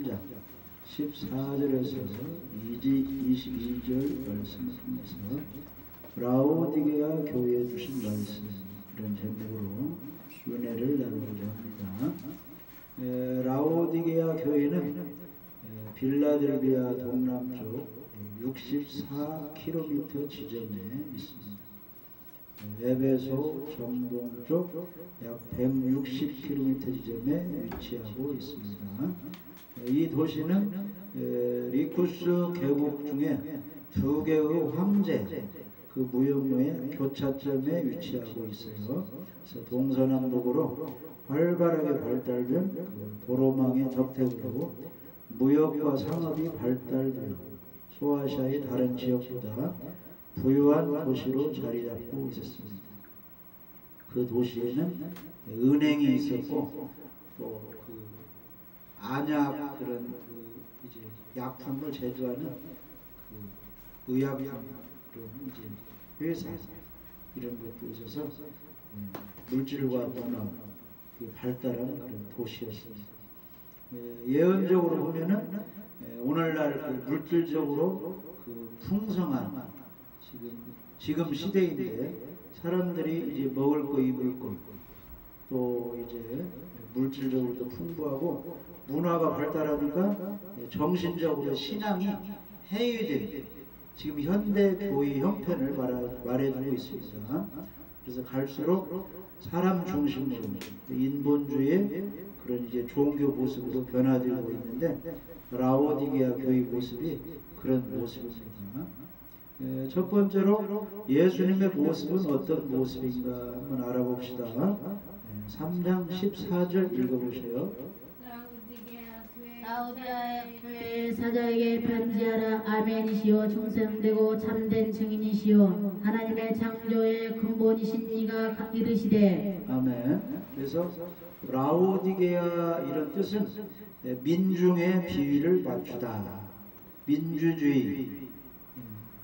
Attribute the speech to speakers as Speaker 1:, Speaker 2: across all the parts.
Speaker 1: 3장 14절에서 22절 말씀을 통해서 라오디게아 교회에 주신 말씀, 이런 제목으로 은혜를 나누고자 합니다. 라오디게아 교회는 빌라델비아 동남쪽 64km 지점에 있습니다. 에베소 정동쪽 약 160km 지점에 위치하고 있습니다. 이 도시는 리쿠스 계곡 중에 두 개의 황제 그 무역로의 교차점에 위치하고 있어요. 그래서 동서남북으로 활발하게 발달된 그 도로망의 덕택으로 무역과 상업이 발달되어 소아시아의 다른 지역보다 부유한 도시로 자리 잡고 있었습니다. 그 도시에는 은행이 있었고 또 그 안약 그런 이제 약품을 제조하는 그 의약품 그런 이제 회사 이런 것도 있어서 물질과 문화 발달한 그런 도시였습니다. 예언적으로 보면은 오늘날 그 물질적으로 그 풍성한 지금 시대인데 사람들이 이제 먹을 거 입을 거 또 이제 물질적으로도 풍부하고 문화가 발달하니까 정신적으로 신앙이 해이된 지금 현대 교회 형편을 말해주고 있습니다. 그래서 갈수록 사람 중심으로 인본주의 그런 이제 종교 모습으로 변화되고 있는데 라오디게아 교회 모습이 그런 모습입니다. 첫 번째로 예수님의 모습은 어떤 모습인가 한번 알아봅시다. 3장 14절 읽어보세요.
Speaker 2: 라오디게아 교회 사자에게 편지하라. 아멘이시오. 충성되고 참된 증인이시오. 하나님의 창조의 근본이신 이가 이르시되.
Speaker 1: 아멘. 그래서 라오디게아 이런 뜻은 민중의 비위를 맞추다. 민주주의,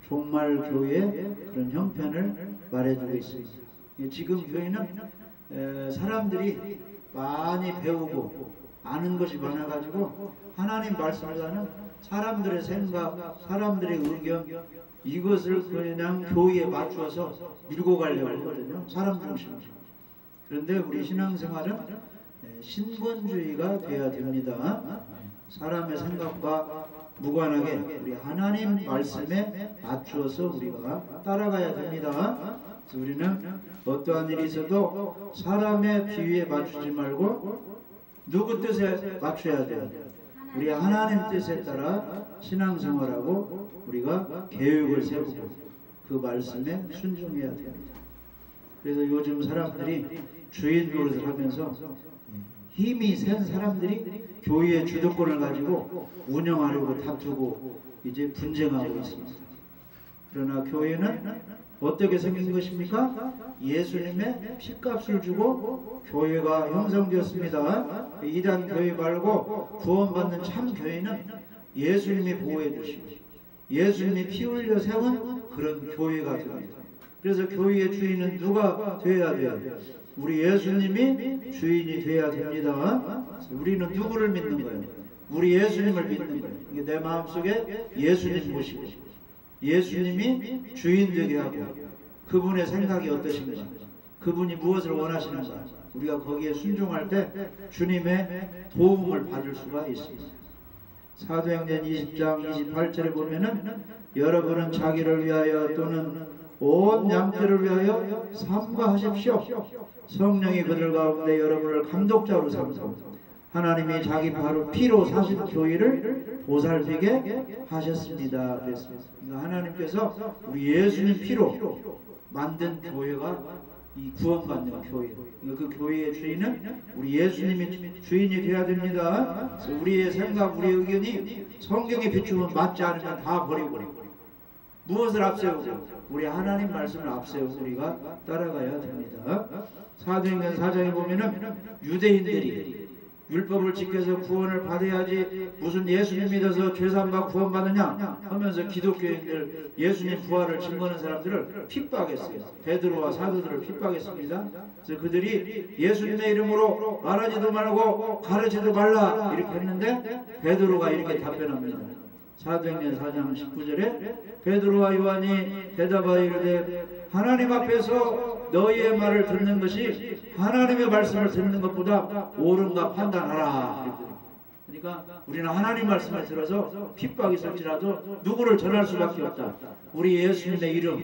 Speaker 1: 종말교회의 그런 형편을 말해주고 있습니다. 지금 교회는 사람들이 많이 배우고 아는 것이 많아가지고 하나님 말씀을 하는 사람들의 생각, 사람들의 의견 이것을 그냥 교회에 맞추어서 밀고 가려고 하거든요. 사람 중심으로. 그런데 우리 신앙생활은 신본주의가 돼야 됩니다. 사람의 생각과 무관하게 우리 하나님 말씀에 맞추어서 우리가 따라가야 됩니다. 그래서 우리는 어떠한 일이 있어도 사람의 비위에 맞추지 말고 누구 뜻에 맞춰야 돼요. 우리 하나님 뜻에 따라 신앙생활하고 우리가 계획을 세우고 그 말씀에 순종해야 됩니다. 그래서 요즘 사람들이 주인 노릇을 하면서 힘이 센 사람들이 교회의 주도권을 가지고 운영하려고 다투고 이제 분쟁하고 있습니다. 그러나 교회는 어떻게 생긴 것입니까? 예수님의 핏값을 주고 교회가 형성되었습니다. 이단 교회 말고 구원받는 참 교회는 예수님이 보호해 주시고 예수님이 피 흘려 세운 그런 교회가 됩니다. 그래서 교회의 주인은 누가 되어야 돼요? 우리 예수님이 주인이 되어야 됩니다. 우리는 누구를 믿는 거예요? 우리 예수님을 믿는 거예요. 이게 내 마음속에 예수님 모시고 예수님이 주인 되게 하고 그분의 생각이 어떠신가? 그분이 무엇을 원하시는가? 우리가 거기에 순종할 때 주님의 도움을 받을 수가 있습니다. 사도행전 20장 28절에 보면은 여러분은 자기를 위하여 또는 온 양떼를 위하여 삼가하십시오. 성령이 그들 가운데 여러분을 감독자로 삼고 하나님이 자기 바로 피로 사신 교회를 보살피게 하셨습니다. 그랬습니다. 그러니까 하나님께서 우리 예수님 피로 만든 교회가 이 구원받는 교회. 그 교회의 주인은 우리 예수님이 주인이 되어야 됩니다. 그래서 우리의 생각, 우리의 의견이 성경에 비추면 맞지 않으면 다 버리고 무엇을 앞세우고 우리 하나님 말씀을 앞세우고 우리가 따라가야 됩니다. 사도행전 4장에 보면은 유대인들이 율법을 지켜서 구원을 받아야지 무슨 예수님 믿어서 죄산받고 구원받느냐 하면서 기독교인들 예수님 부활을 증거하는 사람들을 핍박했어요. 베드로와 사도들을 핍박했습니다. 그래서 그들이 예수님의 이름으로 말하지도 말고 가르치지도 말라 이렇게 했는데 베드로가 이렇게 답변합니다. 사도행전 4장 19절에 베드로와 요한이 대답하여 이르되 하나님 앞에서 너희의 말을 듣는 것이 하나님의 말씀을 듣는 것보다 옳은가 판단하라. 그러니까 우리는 하나님 말씀을 들어서 핍박이 있을지라도 누구를 전할 수밖에 없다. 우리 예수님의 이름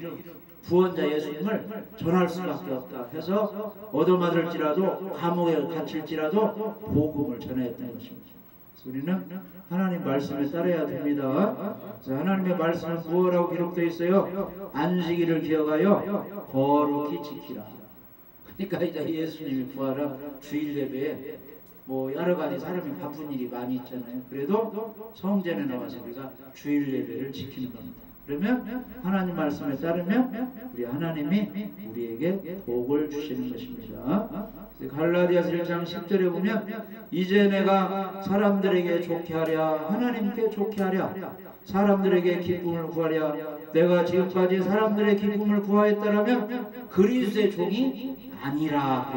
Speaker 1: 구원자 예수님을 전할 수밖에 없다 해서 얻어맞을지라도 감옥에 갇힐지라도 복음을 전해야 했던 것입니다. 우리는 하나님 말씀에 따라야 됩니다. 하나님의 말씀은 무엇이라고 기록되어 있어요? 안식일을 기억하여 거룩히 지키라. 그러니까 이제 예수님이 부활한 주일 예배에 뭐 여러 가지 사람이 바쁜 일이 많이 있잖아요. 그래도 성전에 나와서 우리가 주일 예배를 지키는 겁니다. 그러면 하나님 말씀에 따르면 우리 하나님이 우리에게 복을 주시는 것입니다. 갈라디아서 1장 10절에 보면 이제 내가 사람들에게 좋게 하랴 하나님께 좋게 하랴 사람들에게 기쁨을 구하랴 내가 지금까지 사람들의 기쁨을 구하였다라면 그리스도의 종이 아니라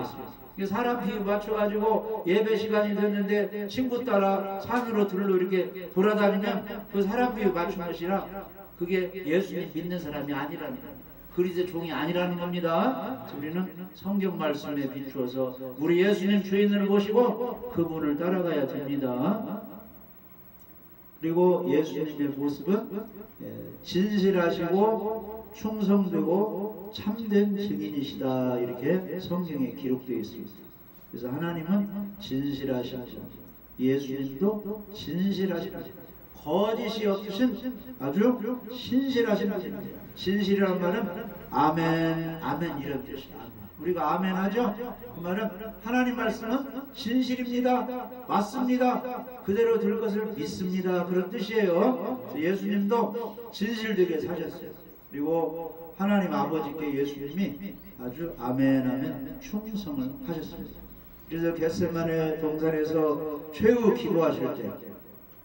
Speaker 1: 그랬습니다. 사람 비유 맞춰가지고 예배 시간이 됐는데 친구 따라 산으로 들로 이렇게 돌아다니면 그 사람 비유 맞춘 것이라 그게 예수님 믿는 사람이 아니라는 거예요. 그리스도의 종이 아니라는 겁니다. 우리는 성경 말씀에 비추어서 우리 예수님 주인을 모시고 그분을 따라가야 됩니다. 그리고 예수님의 모습은 진실하시고 충성되고 참된 증인이시다 이렇게 성경에 기록되어 있습니다. 그래서 하나님은 진실하신 분, 예수님도 진실하신 분, 거짓이 없으신 아주 신실하신 분입니다. 진실이란 말은 아멘, 아멘 이런 뜻이에요. 우리가 아멘 하죠? 그 말은 하나님 말씀은 진실입니다. 맞습니다. 그대로 들 것을 믿습니다. 그런 뜻이에요. 예수님도 진실되게 사셨어요. 그리고 하나님 아버지께 예수님이 아주 아멘, 아멘 충성을 하셨습니다. 그래서 겟세마네 동산에서 최후 기도하실 때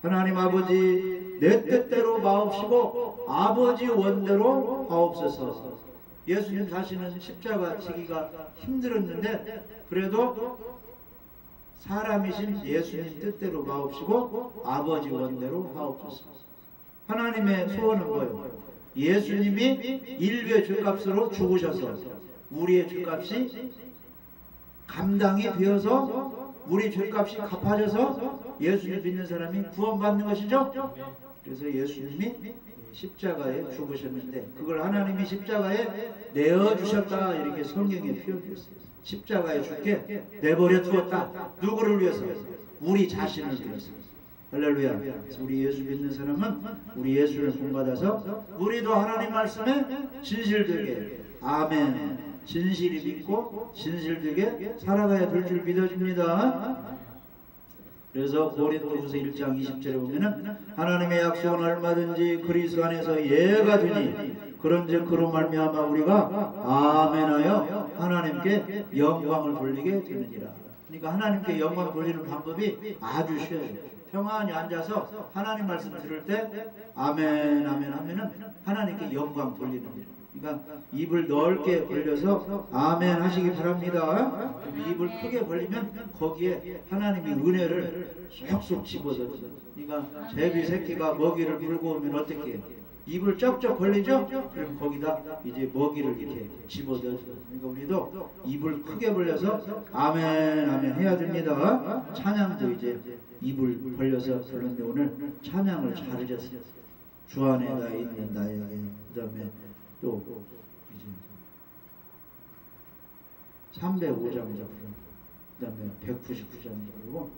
Speaker 1: 하나님 아버지 내 뜻대로 마옵시고 아버지 원대로 하옵소서. 예수님 자신은 십자가 지기가 힘들었는데 그래도 사람이신 예수님 뜻대로 마옵시고 아버지 원대로 하옵소서. 하나님의 소원은 뭐예요? 예수님이 인류의 죄값으로 죽으셔서 우리의 죄값이 감당이 되어서 우리 죄값이 갚아져서 예수님 믿는 사람이 구원받는 것이죠. 그래서 예수님이 십자가에 죽으셨는데 그걸 하나님이 십자가에 내어주셨다 이렇게 성경에 표현됐어요. 십자가에 죽게 내버려 두었다. 누구를 위해서? 우리 자신을 위해서. 할렐루야. 그래서 우리 예수 믿는 사람은 우리 예수를 본받아서 우리도 하나님 말씀에 진실되게 아멘 진실이 믿고 진실되게 살아가야 될 줄 믿어집니다. 그래서 고린도후서 1장 20절에 보면은 하나님의 약속은 얼마든지 그리스도 안에서 예가 되니 그런즉 그로 말미암아 우리가 아멘하여 하나님께 영광을 돌리게 되느니라. 그러니까 하나님께 영광 돌리는 방법이 아주 쉬워요. 평안히 앉아서 하나님 말씀 들을 때 아멘 아멘 하면은 하나님께 영광 돌리는 거예요. 그러니까 입을 넓게 벌려서 아멘 하시기 바랍니다. 입을 크게 벌리면 거기에 하나님이 은혜를 쏙쏙 집어넣어요. 그러니까 제비 새끼가 먹이를 물고 오면 어떻게 해요? 입을 쩍쩍 벌리죠? 그럼 거기다 이제 먹이를 이렇게 집어넣어요. 그러니까 우리도 입을 크게 벌려서 아멘 아멘 해야 됩니다. 찬양도 이제 입을 벌려서 부르는데 오늘 찬양을 잘하셨어요. 주 안에 나 있는 나에게 그 다음에 또 이제 305장이죠. 그 다음에 199장이고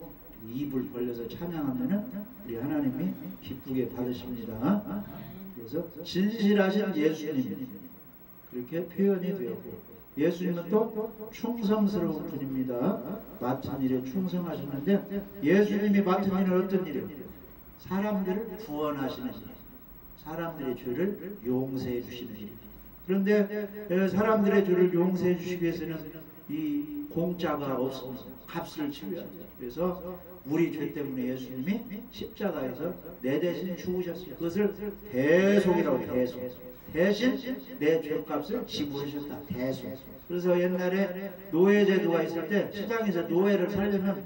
Speaker 1: 입을 벌려서 찬양하면은 우리 하나님이 기쁘게 받으십니다. 그래서 진실하신 예수님 그렇게 표현이 되었고 예수님은 또 충성스러운 분입니다. 맡은 일에 충성하셨는데 예수님이 맡은 일은 어떤 일이에요? 사람들을 구원하시는 일, 사람들의 죄를 용서해 주시는 일. 그런데 사람들의 죄를 용서해 주시기 위해서는 이 공짜가 없습니다. 값을 치러야 돼요. 그래서 우리 죄 때문에 예수님이 십자가에서 내 대신 죽으셨어요. 그것을 대속이라고 해요. 대속. 대신 내 죄값을 지불하셨다. 대속. 그래서 옛날에 노예제도가 있을 때 시장에서 노예를 살려면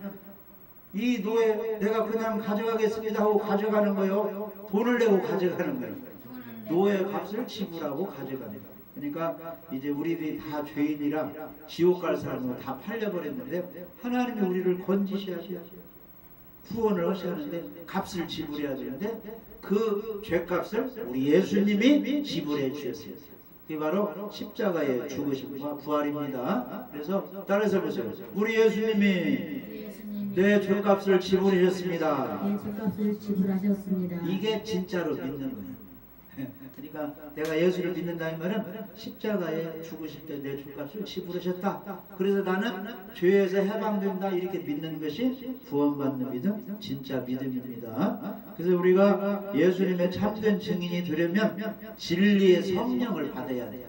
Speaker 1: 이 노예 내가 그냥 가져가겠습니다 하고 가져가는 거요. 돈을 내고 가져가는 거예요. 노예 값을 지불하고 가져가는 거예요. 그러니까 이제 우리들이 다 죄인이라 지옥 갈 사람으로 다 팔려버렸는데 하나님이 우리를 건지셔야 돼요. 구원을 하셔야 하는데 값을 지불해야 되는데 그 죄값을 우리 예수님이 지불해 주셨어요. 그게 바로 십자가의 죽으심과 부활입니다. 그래서 따라서 보세요. 우리 예수님이 내 죄값을 지불하셨습니다.
Speaker 2: 내 죄값을 지불하셨습니다.
Speaker 1: 이게 진짜로 믿는 거예요. 그러니까 내가 예수를 믿는다는 말은 십자가에 죽으실 때 내 죄값을 지불하셨다. 그래서 나는 죄에서 해방된다 이렇게 믿는 것이 구원받는 믿음, 진짜 믿음입니다. 그래서 우리가 예수님의 참된 증인이 되려면 진리의 성령을 받아야 돼요.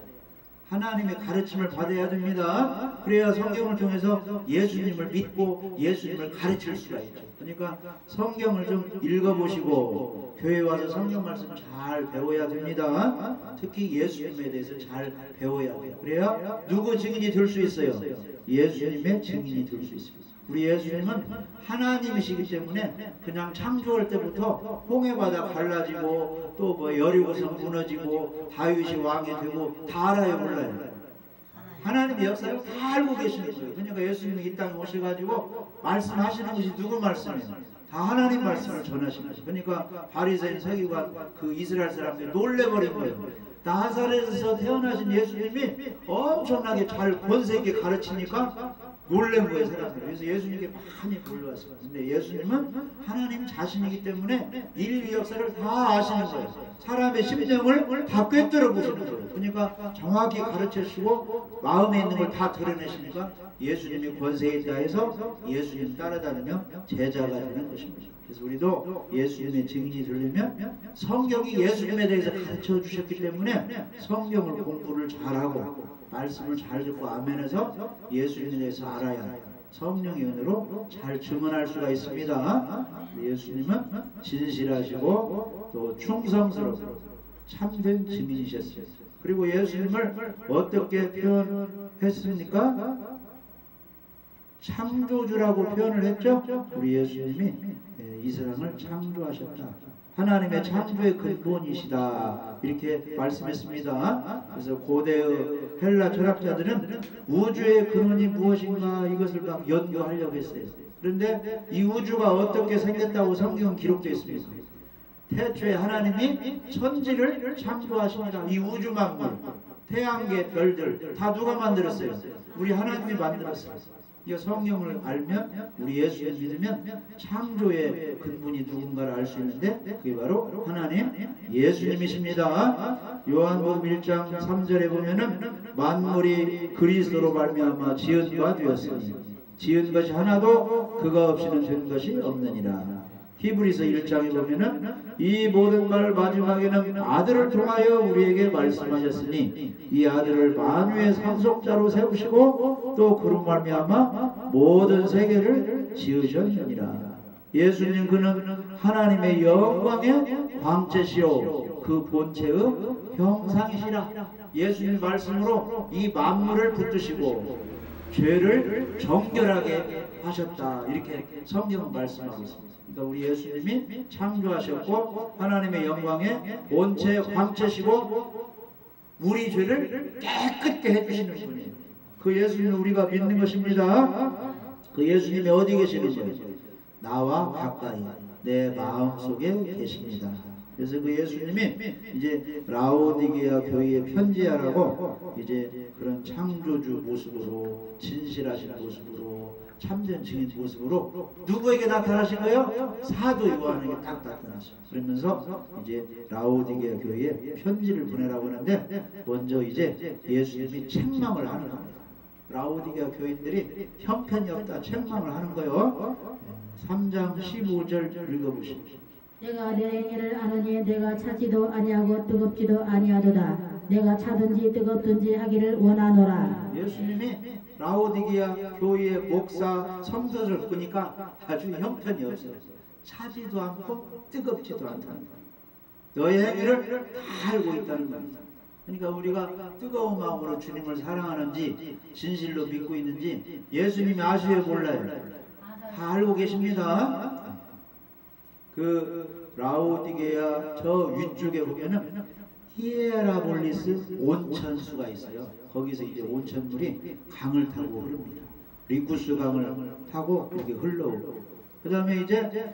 Speaker 1: 하나님의 가르침을 받아야 됩니다. 그래야 성경을 통해서 예수님을 믿고 예수님을 가르칠 수가 있죠. 그러니까 성경을 좀 읽어보시고 교회 와서 성경 말씀 잘 배워야 됩니다. 특히 예수님에 대해서 잘 배워야 돼요. 그래야 누구 증인이 될 수 있어요? 예수님의 증인이 될 수 있습니다. 우리 예수님은 하나님이시기 때문에 그냥 창조할 때부터 홍해바다 갈라지고 또 뭐 여리고성 무너지고 다윗이 왕이 되고 다 알아요, 몰라요? 하나님의 역사를 다 알고 계시는 거예요. 그러니까 예수님이 이 땅에 오셔가지고 말씀하시는 것이 누구 말씀이에요? 다 하나님 말씀을 전하시는 거예요. 그러니까 바리새인 서기관 그 이스라엘 사람들이 놀래버린 거예요. 나사렛에서 태어나신 예수님이 엄청나게 잘 권세 있게 가르치니까 놀란 거예요, 사람들이. 그래서 예수님께 많이 놀라웠어요. 근데 예수님은 하나님 자신이기 때문에 인류 역사를 다 아시는 거예요. 사람의 심령을 다 꿰뚫어 보시는 거예요. 그러니까 정확히 가르치시고 마음에 있는 걸 다 드러내시니까 예수님이 권세 있다 해서 예수님 따라다니며 제자가 되는 것입니다. 그래서 우리도 예수님의 증인이 되려면 성경이 예수님에 대해서 가르쳐 주셨기 때문에 성경을 공부를 잘하고 말씀을 잘 듣고 아멘해서 예수님에 대해서 알아야 성령의 은혜로 잘 증언할 수가 있습니다. 예수님은 진실하시고 또 충성스럽고 참된 증인이셨어요. 그리고 예수님을 어떻게 표현했습니까? 창조주라고 표현을 했죠. 우리 예수님이 이 세상을 창조하셨다. 하나님의 창조의 근본이시다 이렇게 말씀했습니다. 그래서 고대의 헬라 철학자들은 우주의 근원이 무엇인가 이것을 막 연구하려고 했어요. 그런데 이 우주가 어떻게 생겼다고 성경은 기록되어 있습니다. 태초에 하나님이 천지를 창조하십니다. 이 우주 만물, 태양계, 별들 다 누가 만들었어요? 우리 하나님이 만들었어요. 이 성경을 알면 우리 예수를 믿으면 창조의 근본이 누군가를 알 수 있는데 그게 바로 하나님 예수님이십니다. 요한복음 1장 3절에 보면은 만물이 그리스도로 말미암아 지은 바 되었으니 지은 것이 하나도 그가 없이는 된 것이 없느니라. 히브리서 1장에 보면은 이 모든 말 마지막에는 아들을 통하여 우리에게 말씀하셨으니 이 아들을 만유의 상속자로 세우시고 또 그로 말미암아 모든 세계를 지으셨느니라. 예수님 그는 하나님의 영광의 광채시요 그 본체의 형상이시라. 예수님 말씀으로 이 만물을 붙드시고 죄를 정결하게 하셨다 이렇게 성경은 말씀하고 있습니다. 그러니까 우리 예수님이 창조하셨고 하나님의 영광의 본체 광채시고 우리 죄를 깨끗게 해주시는 분이에요. 그 예수님을 우리가 믿는 것입니다. 그 예수님이 어디 계시는 거예요? 나와 가까이 내 마음속에 계십니다. 그래서 그 예수님이 이제 라오디게아 교회에 편지하라고 이제 그런 창조주 모습으로 진실하신 모습으로 참된 증인 모습으로 누구에게 나타나신 거예요? 사도 요한에게 딱 나타났어요. 그러면서 이제 라오디게아 교회에 편지를 보내라고 하는데 먼저 이제 예수님이 책망을 하는 겁니다. 라오디게아 교인들이 형편이 없다 책망을 하는 거예요. 3장 15절 읽어보십시오.
Speaker 2: 내가 내 행위를 아느니 내가 차지도 아니하고 뜨겁지도 아니하도다. 내가 차든지 뜨겁든지 하기를 원하노라.
Speaker 1: 예수님이 라오디게아 교회의 목사 성도들 보니까 아주 형편이 없어요. 차지도 않고 뜨겁지도 않다는 거예요. 너의 행위를 다 알고 있다는 겁니다. 그러니까 우리가 뜨거운 마음으로 주님을 사랑하는지 진실로 믿고 있는지 예수님이 아시요 몰라요? 다 알고 계십니다. 그 라오디게아 저 위쪽에 보면은 히에라볼리스 온천수가 있어요. 거기서 이제 온천물이 강을 타고 흐릅니다. 리쿠스 강을 타고 이렇게 흘러오고, 그 다음에 이제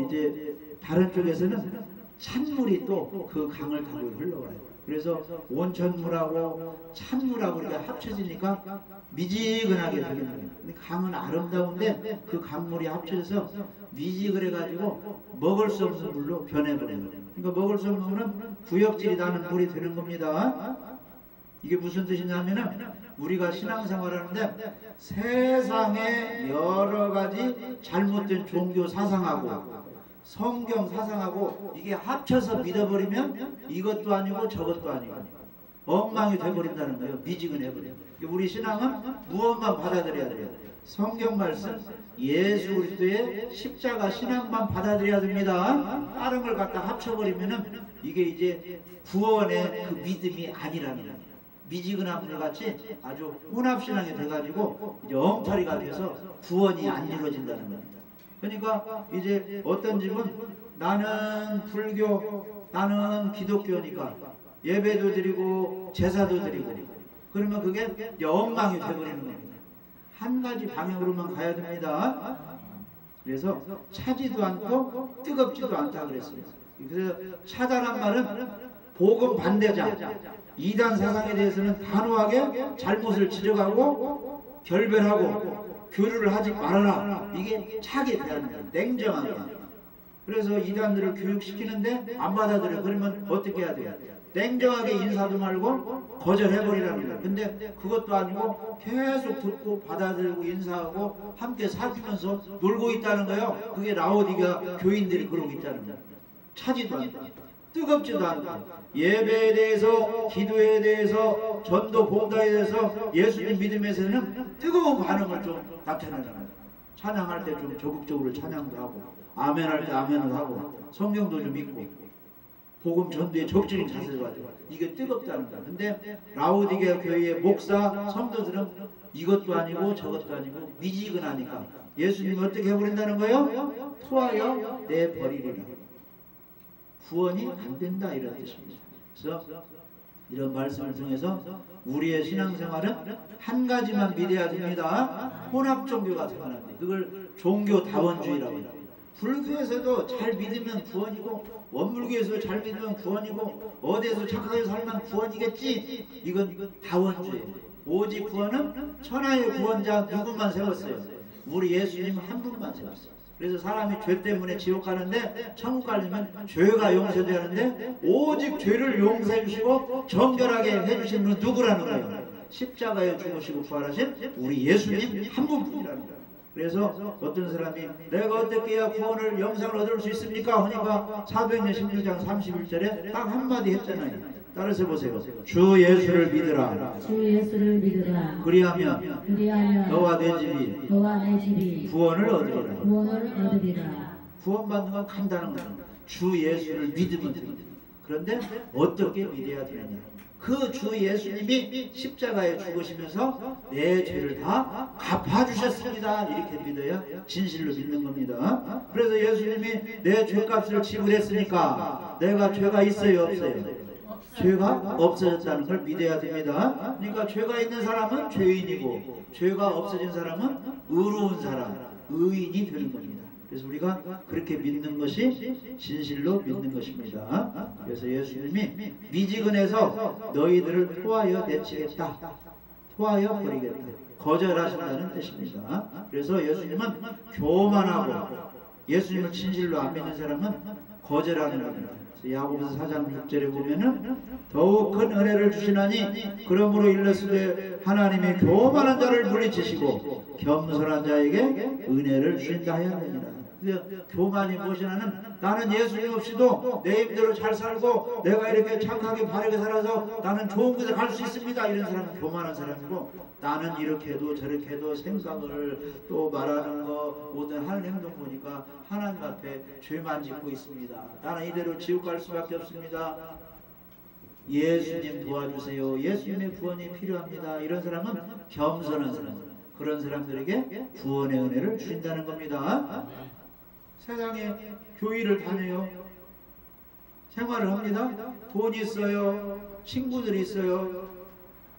Speaker 1: 이제 다른 쪽에서는 찬물이 또 그 강을 타고 흘러와요. 그래서 온천물하고 찬물하고 이렇게 합쳐지니까 미지근하게 되는 거예요. 근데 강은 아름다운데 그 강물이 합쳐져서 미지근해가지고 먹을 수 없는 물로 변해버려요. 그러니까 먹을 수 없는 물은 구역질이 나는 물이 되는 겁니다. 이게 무슨 뜻이냐면은 우리가 신앙생활하는데 세상에 여러 가지 잘못된 종교 사상하고 성경 사상하고 이게 합쳐서 믿어버리면 이것도 아니고 저것도 아니고 엉망이 돼버린다는 거예요. 미지근해버려요. 우리 신앙은 무엇만 받아들여야 돼요? 성경 말씀, 예수 그리스도의 십자가 신앙만 받아들여야 됩니다. 다른 걸 갖다 합쳐버리면은 이게 이제 구원의 그 믿음이 아니라는 거예요. 미지근한 물같이 아주 혼합신앙이 돼가지고 이제 엉터리가 돼서 구원이 안 이루어진다는 겁니다. 그러니까 이제 어떤 집은 나는 불교, 나는 기독교니까 예배도 드리고 제사도 드리고 그러면 그게 엉망이 돼버리는 겁니다. 한 가지 방향으로만 가야 됩니다. 그래서 차지도 않고 뜨겁지도 않다 그랬습니다. 그래서 차다란 말은 복음 반대자, 이단 사상에 대해서는 단호하게 잘못을 지적하고 결별하고 교류를 하지 말아라. 이게 차게 대하는 거예요. 냉정하게. 그래서 이단들을 교육시키는데 안 받아들여. 그러면 어떻게 해야 돼요? 냉정하게 인사도 말고 거절해버리라는 거예요. 근데 그것도 아니고 계속 듣고 받아들이고 인사하고 함께 사귀면서 놀고 있다는 거예요. 그게 라오디게아 교인들이 그러고 있다는 거예요. 차지도 않고 뜨겁지도 않고 예배에 대해서, 기도에 대해서, 전도 봉사에 대해서 예수님 믿음에서는 뜨거운 반응을 좀 나타내는 거예요. 찬양할 때 좀 적극적으로 찬양도 하고 아멘할 때 아멘을 하고 성경도 좀 읽고 복음 전도에 적극적인 자세를 가지고 이게 뜨겁다는 거예요. 근데 라오디게아 교회의 목사 성도들은 이것도 아니고 저것도 아니고 미지근하니까 예수님이 어떻게 해버린다는 거예요? 토하여 내버리리라. 구원이 안 된다 이런 뜻입니다. 그래서 이런 말씀을 통해서 우리의 신앙생활은 한 가지만 믿어야 됩니다. 혼합 종교가 되면 안 돼. 그걸 종교다원주의라고 해요. 불교에서도 잘 믿으면 구원이고 원불교에서도 잘 믿으면 구원이고 어디에서 착하게 살면 구원이겠지. 이건 다원주의예요. 오직 구원은 천하의 구원자 누구만 세웠어요? 우리 예수님 한 분만 세웠어요. 그래서 사람이 죄 때문에 지옥 가는데 천국 가려면 죄가 용서되는데 오직 죄를 용서해 주시고 정결하게 해주신 분은 누구라는 거예요? 십자가에 죽으시고 부활하신 우리 예수님 한 분뿐이라는 거예요. 그래서 어떤 사람이 내가 어떻게 해야 구원을 영생을 얻을 수 있습니까? 하니까 사도행전 16장 31절에 딱 한마디 했잖아요. 따라서 보세요. 주 예수를 믿으라.
Speaker 2: 주 예수를 믿으라.
Speaker 1: 그리하면 너와 내 집이 구원을 얻으리라. 구원받는 건 간단한 거예요. 주 예수를 믿으면 됩니다. 그런데 어떻게 믿어야 되느냐? 그 주 예수님이 십자가에 죽으시면서 내 죄를 다 갚아주셨습니다. 이렇게 믿어야 진실로 믿는 겁니다. 그래서 예수님이 내 죄값을 지불했으니까 내가 죄가 있어요 없어요? 죄가 없어졌다는 걸 믿어야 됩니다. 그러니까 죄가 있는 사람은 죄인이고 죄가 없어진 사람은 의로운 사람, 의인이 되는 겁니다. 그래서 우리가 그렇게 믿는 것이 진실로 믿는 것입니다. 그래서 예수님이 미지근해서 너희들을 토하여 내치겠다, 토하여 버리겠다, 거절하신다는 뜻입니다. 그래서 예수님은 교만하고 예수님을 진실로 안 믿는 사람은 거절하는 겁니다. 야고보서 4장 6절에 보면은 더욱 큰 은혜를 주시나니 그러므로 일렀으되 하나님이 교만한 자를 물리치시고 겸손한 자에게 은혜를 주신다 하였느니라. 근데 교만이 무엇이냐는 나는 예수님 없이도 내 힘대로 잘 살고 내가 이렇게 착하게 바르게 살아서 나는 좋은 곳에 갈 수 있습니다. 이런 사람은 교만한 사람이고, 나는 이렇게 해도 저렇게 해도 생각을 또 말하는 거 모든 하는 행동 보니까 하나님 앞에 죄만 짓고 있습니다. 나는 이대로 지옥 갈 수밖에 없습니다. 예수님 도와주세요. 예수님의 구원이 필요합니다. 이런 사람은 겸손한 사람. 그런 사람들에게 구원의 은혜를 주신다는 겁니다. 세상에 교회를 다녀요. 생활을 합니다. 돈 있어요. 친구들이 있어요.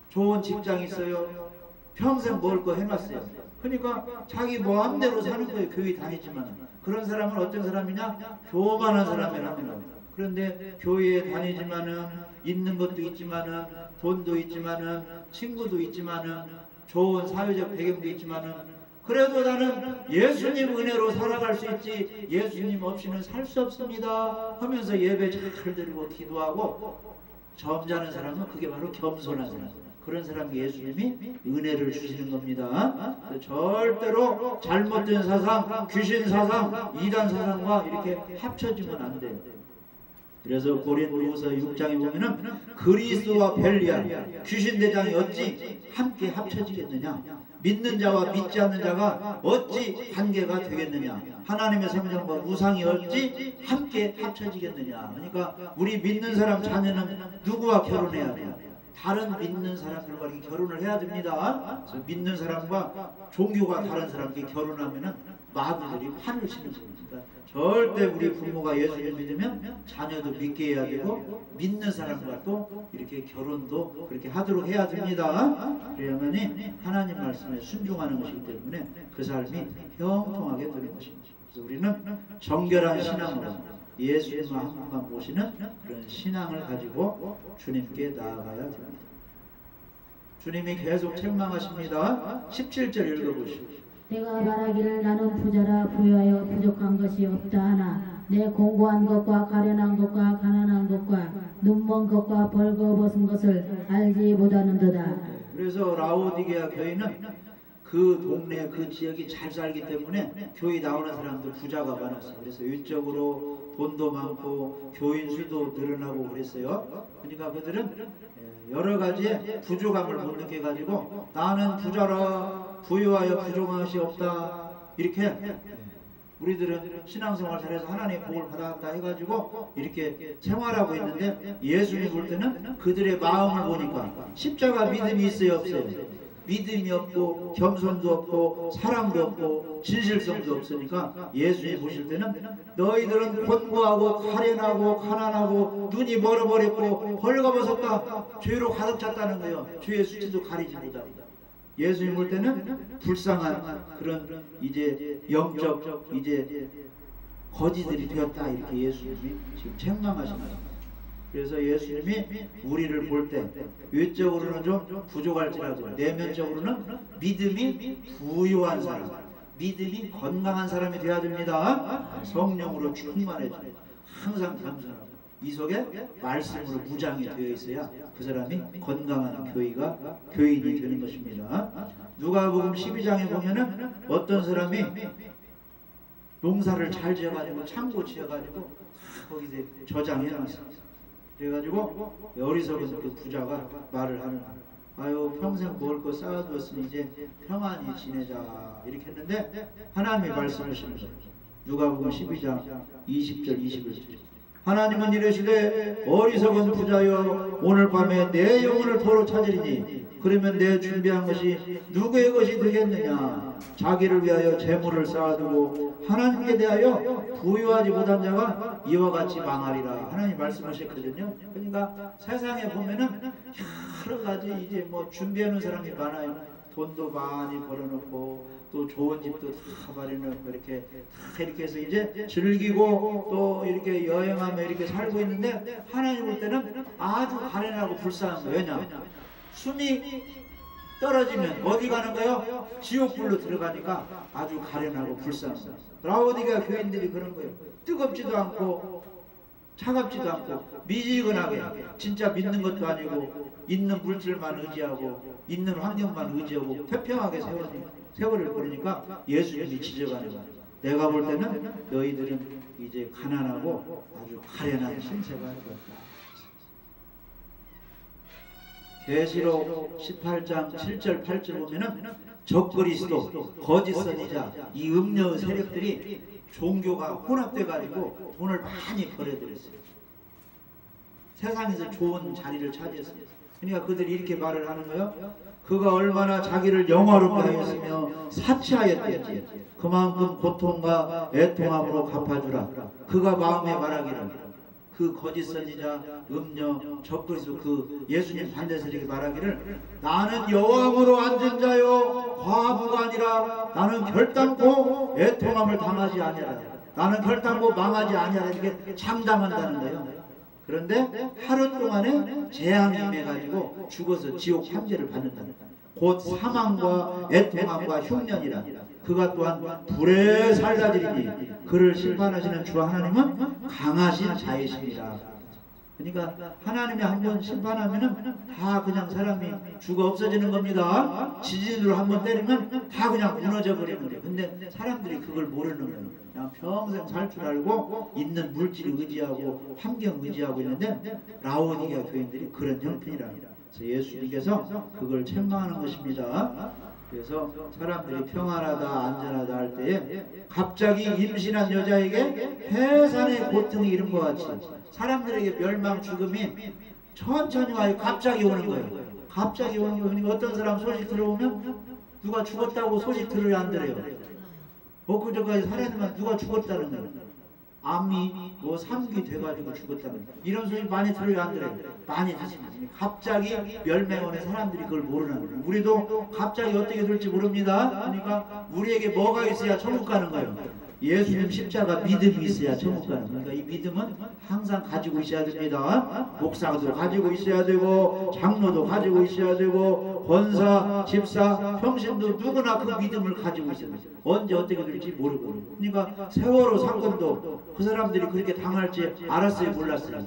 Speaker 1: 좋은 직장 있어요. 평생 먹을 거 해놨어요. 그러니까 자기 마음대로 사는 거예요. 교회 다니지만. 그런 사람은 어떤 사람이냐? 교만한 사람이랍니다. 그런데 교회에 다니지만은 있는 것도 있지만은 돈도 있지만은 친구도 있지만은 좋은 사회적 배경도 있지만은 그래도 나는 예수님 은혜로 살아갈 수 있지 예수님 없이는 살 수 없습니다 하면서 예배 잘 드리고 기도하고 점잖은 사람은 그게 바로 겸손한 사람. 그런 사람에게 예수님이 은혜를 주시는 겁니다. 절대로 잘못된 사상, 귀신 사상, 이단 사상과 이렇게 합쳐지면 안 돼요. 그래서 고린도후서 6장에 보면은 그리스도와 벨리알 귀신 대장이 어찌 함께 합쳐지겠느냐, 믿는 자와 믿지 않는 자가 어찌 관계가 되겠느냐, 하나님의 생명과 우상이 어찌 함께 합쳐지겠느냐. 그러니까 우리 믿는 사람 자녀는 누구와 결혼해야 돼요? 다른 믿는 사람들과 이렇게 결혼을 해야 됩니다. 그래서 믿는 사람과 종교가 다른 사람께 결혼하면은 마귀들이 판을 치는 겁니다. 절대 우리 부모가 예수를 믿으면 자녀도 믿게 해야 되고 믿는 사람과 또 이렇게 결혼도 그렇게 하도록 해야 됩니다. 그래야만이 하나님 말씀에 순종하는 것이기 때문에 그 삶이 형통하게 되는 것입니다. 그래서 우리는 정결한 신앙으로 예수님과 한 분만 모시는 그런 신앙을 가지고 주님께 나아가야 됩니다. 주님이 계속 책망하십니다. 17절 읽어보시오.
Speaker 2: 내가 말하기를 나는 부자라 부유하여 부족한 것이 없다 하나 내 공고한 것과 가련한 것과 가난한 것과 눈먼 것과 벌거벗은 것을 알지 못하는도다.
Speaker 1: 그래서 라오디게아 교회는 그 동네 그 지역이 잘 살기 때문에 교회 나오는 사람도 부자가 많았어요. 그래서 일적으로 돈도 많고 교인 수도 늘어나고 그랬어요. 그러니까 그들은 여러 가지의 부족함을 못 느껴가지고 나는 부자라 부유하여 부족한 것이 없다 이렇게 우리들은 신앙생활 잘해서 하나님의 복을 받았다 해가지고 이렇게 생활하고 있는데 예수님 볼 때는 그들의 마음을 보니까 십자가 믿음이 있어요 없어요? 믿음이 없고 겸손도 없고 사랑도 없고 진실성도 없으니까 예수님 보실 때는 너희들은 곤고하고 가련하고 가난하고 눈이 멀어버렸고 벌거벗었다 죄로 가득 찼다는 거예요. 죄의 수치도 가리지 못합니다. 예수님 볼 때는 불쌍한 그런 이제 영적 이제 거지들이 되었다 이렇게 예수님이 지금 책망하시는 겁니다. 그래서 예수님이 우리를 볼 때 외적으로는 좀 부족할지라도 내면적으로는 믿음이 부유한 사람, 믿음이 건강한 사람이 되어야 됩니다. 성령으로 충만해져요. 항상 겸손하고 이 속에 말씀으로 무장이 되어 있어야 그 사람이 건강한 교인이 되는 것입니다. 누가복음 12장에 보면은 어떤 사람이 농사를 잘 지어가지고 창고 지어가지고 거기서 저장해놨습니다. 그래가지고 어리석은 그 부자가 말을 하는 거예요. 아유 평생 먹을 거 쌓아두었으니 이제 평안히 지내자 이렇게 했는데 하나님이 말씀하시는 거예요. 누가복음 12장 20절 21절 하나님은 이르시되 어리석은 부자여 오늘 밤에 내 영혼을 도로 찾으리니 그러면 내 준비한 것이 누구의 것이 되겠느냐. 자기를 위하여 재물을 쌓아두고 하나님께 대하여 부유하지 못한 자가 이와 같이 망하리라. 하나님 말씀하셨거든요. 그러니까 세상에 보면은 여러 가지 이제 뭐 준비하는 사람이 많아요. 돈도 많이 벌어놓고 또 좋은 집도 다 마련하고 이렇게 다 이렇게 해서 이제 즐기고 또 이렇게 여행하며 이렇게 살고 있는데 하나님 볼 때는 아주 가련하고 불쌍한 거예요. 왜냐? 숨이 떨어지면 어디 가는 거예요? 지옥불로 들어가니까 아주 가련하고 불쌍한 거예요. 라오디게아 교인들이 그런 거예요. 뜨겁지도 않고 차갑지도 않고 미지근하게 진짜 믿는 것도 아니고 있는 물질만 의지하고 있는 환경만 의지하고 태평하게 세월을 보내니까 예수님이 지적하는 거예요. 내가 볼 때는 너희들은 이제 가난하고 아주 가련한 신세가 되었다. 계시록 18장 7절 8절 보면은 적그리스도 거짓 선지자 이 음녀 세력들이 종교가 혼합돼 가지고 돈을 많이 벌어들였어요. 세상에서 좋은 자리를 차지했어요. 그러니까 그들이 이렇게 말을 하는 거예요. 그가 얼마나 자기를 영화롭게 하였으며 사치하였든지 그만큼 고통과 애통함으로 갚아주라. 그가 마음에 말하기를 그 거짓 선지자 음녀 적그리스도 그 예수님 반대세력이 말하기를 나는 여왕으로 앉은 자요 과부가 아니라 나는 결단코 애통함을 당하지 아니하라. 나는 결단코 망하지 아니하라. 이렇게 장담한다는 거예요. 그런데 하루 동안에 재앙이 임해가지고 죽어서 지옥 판죄를 받는다. 곧 사망과 애통함과 흉년이라. 그가 또한 불에 살라지리니 그를 심판하시는 주 하나님은 강하신 자이십니다. 그러니까 하나님이 한번 심판하면은 다 그냥 사람이 죽어 없어지는 겁니다. 지진으로 한번 때리면 다 그냥 무너져 버리는 거예요. 근데 사람들이 그걸 모르는 거예요. 그냥 평생 살 줄 알고 있는 물질을 의지하고 환경 의지하고 있는데 라오디게아 교인들이 그런 형편이랍니다. 그래서 예수님께서 그걸 책망하는 것입니다. 그래서 사람들이 평안하다 안전하다 할 때에 갑자기 임신한 여자에게 해산의 고통이 이른 것 같이 사람들에게 멸망 죽음이 천천히 와요. 갑자기 오는 거예요. 갑자기 오는 거예요. 그러니까 어떤 사람 소식 들어오면 누가 죽었다고 소식 들어야 안 들어요. 엊그저까지 살았지만 누가 죽었다는 거예요. 암이 뭐 3기 돼가지고 죽었다는 거예요. 이런 소식 많이 들어야 안 들어요. 많이 듣습니다. 갑자기 멸망원의 사람들이 그걸 모르는 거예요. 우리도 갑자기 어떻게 될지 모릅니다. 그러니까 우리에게 뭐가 있어야 천국 가는 거예요. 예수님 십자가 믿음이 있어야 천국 가는 거예요. 그러니까 이 믿음은 항상 가지고 있어야 됩니다. 목사도 가지고 있어야 되고 장로도 가지고 있어야 되고 권사, 집사, 평신도 누구나 그 믿음을 가지고 있어야 돼요. 언제 어떻게 될지 모르고. 그러니까 세월호 사건도 그 사람들이 그렇게 당할지 알았어요, 몰랐어요?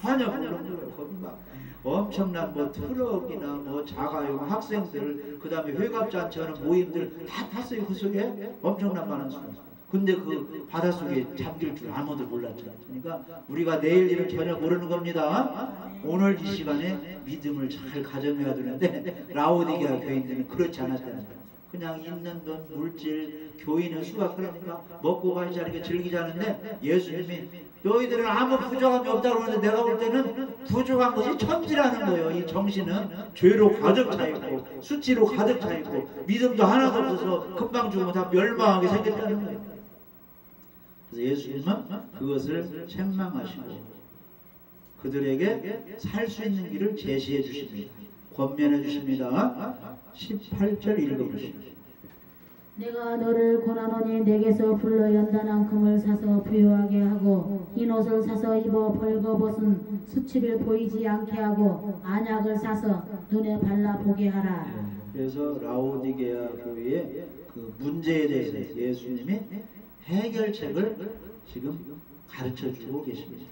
Speaker 1: 전혀 모르는 거예요. 거기 막 엄청난 뭐 트럭이나 뭐 자가용 학생들, 그 다음에 회갑잔치 하는 모임들 다 탔어요. 그 속에 엄청난 많은 수가. 근데 그 바닷속에 잠길 줄 아무도 몰랐잖아요. 그러니까 우리가 내일 일은 전혀 모르는 겁니다. 오늘 이 시간에 믿음을 잘 가져내야 되는데 라오디게아 교인들은 그렇지 않았다는 거예요. 그냥 있는 돈, 물질, 교인은 수가 그러니까 먹고 가지 않게 즐기자는데 예수님이 너희들은 아무 부족함이 없다고 하는데 내가 볼 때는 부족한 것이 천지라는 거예요. 이 정신은 죄로 가득 차있고 수치로 가득 차있고 믿음도 하나도 없어서 금방 죽으면 다 멸망하게 생겼다는 거예요. 그래서 예수님은 그것을 책망하시고 그들에게 살 수 있는 길을 제시해 주십니다. 권면해 주십니다. 18절 읽어보십시오.
Speaker 2: 내가 너를 권하노니 내게서 불러 연단한 금을 사서 부요하게 하고 흰옷을 사서 입어 벌거벗은 수치를 보이지 않게 하고 안약을 사서 눈에 발라보게 하라.
Speaker 1: 그래서 라오디게아 교회의 그 문제에 대해서 예수님이 해결책을 지금 가르쳐주고 계십니다.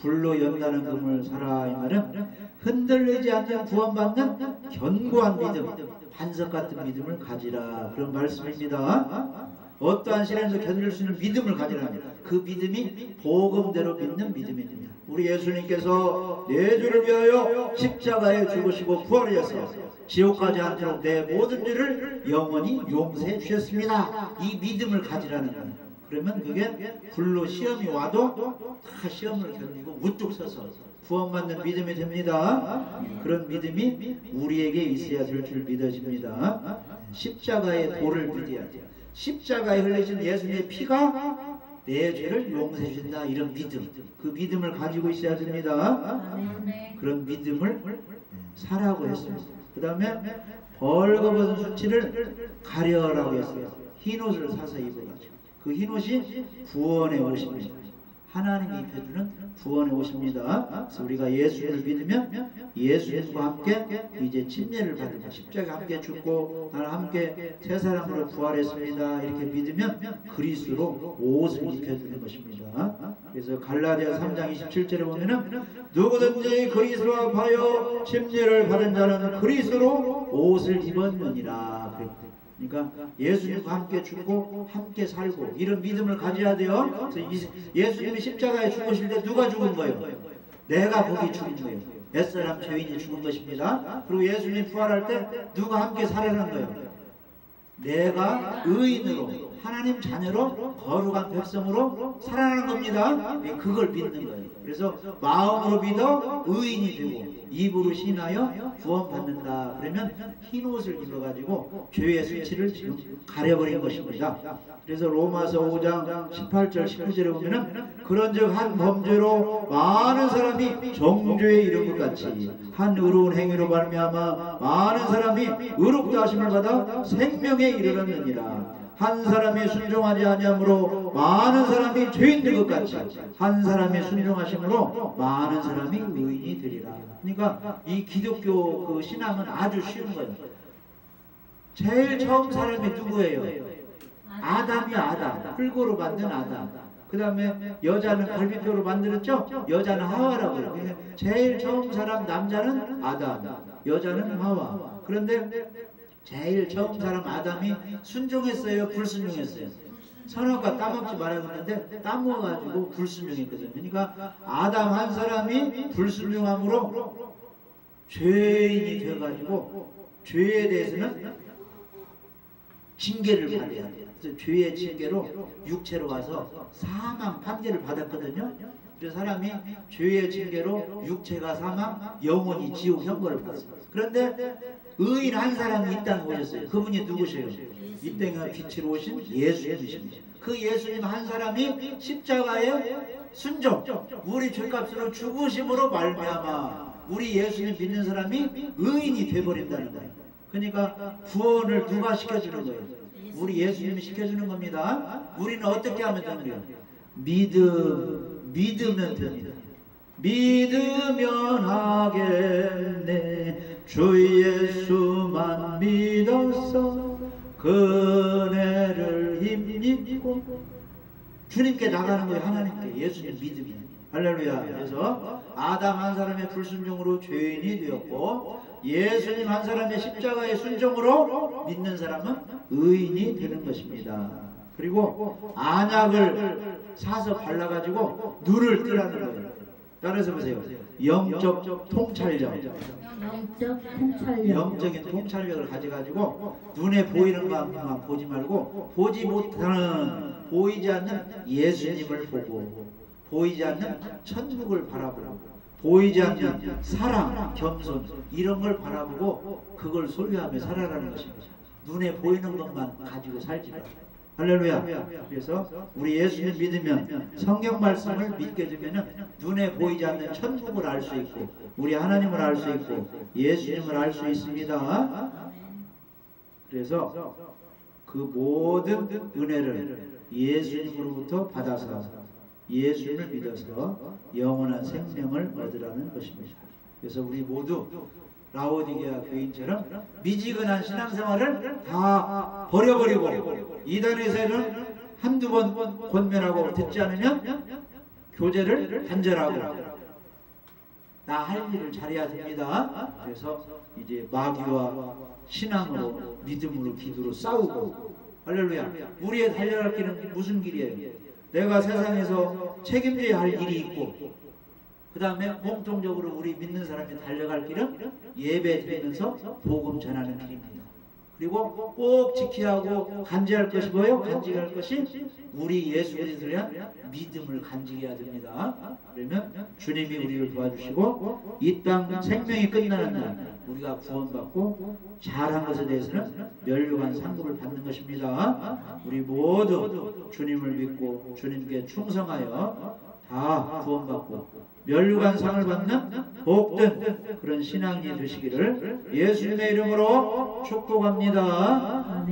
Speaker 1: 불로 연다는 금을 사라 이 말은 흔들리지 않는 구원받는 견고한 믿음, 반석 같은 믿음을 가지라 그런 말씀입니다. 어떠한 시련에도 견딜 수 있는 믿음을 가지라. 그 믿음이 복음대로 믿는 믿음입니다. 우리 예수님께서 내 죄를 위하여 십자가에 죽으시고 부활하셔서 지옥 가지 않도록 내 모든 죄를 영원히 용서해 주셨습니다. 이 믿음을 가지라는 거예요. 그러면 그게 불로 시험이 와도 다 시험을 견디고 우뚝 서서 구원받는 믿음이 됩니다. 그런 믿음이 우리에게 있어야 될 줄 믿어집니다. 십자가의 도를 믿어야 돼요. 십자가에 흘리신 예수님의 피가 내 죄를 용서해 준다. 이런 믿음, 그 믿음을 가지고 있어야 됩니다. 그런 믿음을 사라고 했습니다. 그 다음에 벌거벗은 수치를 가려라고 했어요. 흰옷을 사서 입어가지고 그 흰옷이 구원의 옷입니다. 하나님이 입혀주는 구원의 옷입니다. 그래서 우리가 예수를 믿으면 예수님과 함께 이제 침례를 받으면 십자가에 함께 죽고 나는 함께 새 사람으로 부활했습니다. 이렇게 믿으면 그리스도로 옷을 입혀주는 것입니다. 그래서 갈라디아 3장 27절에 보면은 누구든지 그리스도로 합하여 침례를 받은 자는 그리스도로 옷을 입었느니라. 그러니까 예수님과 함께 죽고 함께 살고 이런 믿음을 가져야 돼요. 그래서 예수님이 십자가에 죽으실 때 누가 죽은 거예요? 내가 거기 죽은 거예요. 옛사람 죄인이 죽은 것입니다. 그리고 예수님 부활할 때 누가 함께 살아나는 거예요? 내가 의인으로 하나님 자녀로 거룩한 백성으로 살아나는 겁니다. 그걸 믿는 거예요. 그래서 마음으로 믿어 의인이 되고 입으로 신하여 구원받는다. 그러면 흰 옷을 입어가지고 죄의 수치를 지금 가려버린 것입니다. 그래서 로마서 5장 18절 19절에 보면은 그런즉 한 범죄로 많은 사람이 정죄에 이른 것 같이 한 의로운 행위로 말미암아 많은 사람이 의롭다 하심을 받아 생명에 이르렀느니라. 한 사람이 순종하지 아니함으로 많은 사람이 죄인 된 것 같이 한 사람이 순종하심으로 많은 사람이 의인이 되리라. 그러니까 이 기독교 그 신앙은 아주 쉬운 거예요. 제일 처음 사람이 누구예요? 아담이야. 아담. 흙으로 만든 아담. 그 다음에 여자는 갈비뼈로 만들었죠? 여자는 하와라고 해요. 제일 처음 사람 남자는 아담, 여자는 하와. 그런데 제일 처음 사람 아담이 순종했어요? 불순종했어요? 선악과 따먹지 말라고 했는데 따먹어가지고 불순종했거든요. 그러니까 아담 한 사람이 불순종함으로 죄인이 되어가지고 죄에 대해서는 징계를 받아야 돼요. 그래서 죄의 징계로 육체로 와서 사망 판결을 받았거든요. 그래서 사람이 죄의 징계로 육체가 사망, 영혼이 지옥 형벌을 받았어요. 그런데 의인 한 사람이 있다는 거 보셨어요. 그분이 누구세요? 이 땅에 빛으로 오신 예수님이십니다. 그 예수님 한 사람이 십자가에 순종, 우리 죄값으로 죽으심으로 말미암아 우리 예수님 믿는 사람이 의인이 돼버린다는 거예요. 그러니까 구원을 누가 시켜주는 거예요? 우리 예수님이 시켜주는 겁니다. 우리는 어떻게 하면 되는 거예요? 믿으면 됩니다. 믿으면 하겠네. 주 예수만 믿어서 그네를 힘입고 주님께 나가는 거예요. 하나님께. 예수님 믿으면. 할렐루야. 그래서 아담 한 사람의 불순종으로 죄인이 되었고 예수님 한 사람의 십자가의 순종으로 믿는 사람은 의인이 되는 것입니다. 그리고 안약을 사서 발라가지고 눈을 뜨라는 거예요. 따라서 보세요. 영적 통찰력. 영적인 통찰력을 가져가지고 눈에 보이는 것만 보지 말고 보지 못하는 보이지 않는 예수님을 보고 보이지 않는 천국을 바라보고 보이지 않는 사랑, 겸손 이런 걸 바라보고 그걸 소유하며 살아가는 것입니다. 눈에 보이는 것만 가지고 살지 말고. 할렐루야. 그래서 우리 예수님 믿으면 성경 말씀을 믿게 되면 눈에 보이지 않는 천국을 알 수 있고 우리 하나님을 알 수 있고 예수님을 알 수 있습니다. 그래서 그 모든 은혜를 예수님으로부터 받아서 예수님을 믿어서 영원한 생명을 얻으라는 것입니다. 그래서 우리 모두 라오디게아 교인처럼 미지근한 신앙생활을 다 버려버리고 이단에서는 한두 번 권면하고 듣지 않으면 교제를 단절하고 나 할 일을 잘해야 됩니다. 그래서 이제 마귀와 신앙으로 믿음으로 기도로 싸우고 할렐루야. 우리의 달려갈 길은 무슨 길이에요? 내가 세상에서 책임져야 할 일이 있고 그 다음에 공통적으로 우리 믿는 사람이 달려갈 길은 예배 드리면서 복음 전하는 길입니다. 그리고 꼭 지켜야 하고 간직할 것이 뭐예요? 간직할 것이 우리 예수 그리스도에 대한 믿음을 간직해야 됩니다. 그러면 주님이 우리를 도와주시고 이 땅 생명이 끝나는 날 우리가 구원받고 잘한 것에 대해서는 멸류관 상급을 받는 것입니다. 우리 모두 주님을 믿고 주님께 충성하여 다 구원받고 멸류관 상을 받는 복된 그런 신앙이 되시기를 예수님의 이름으로 축복합니다.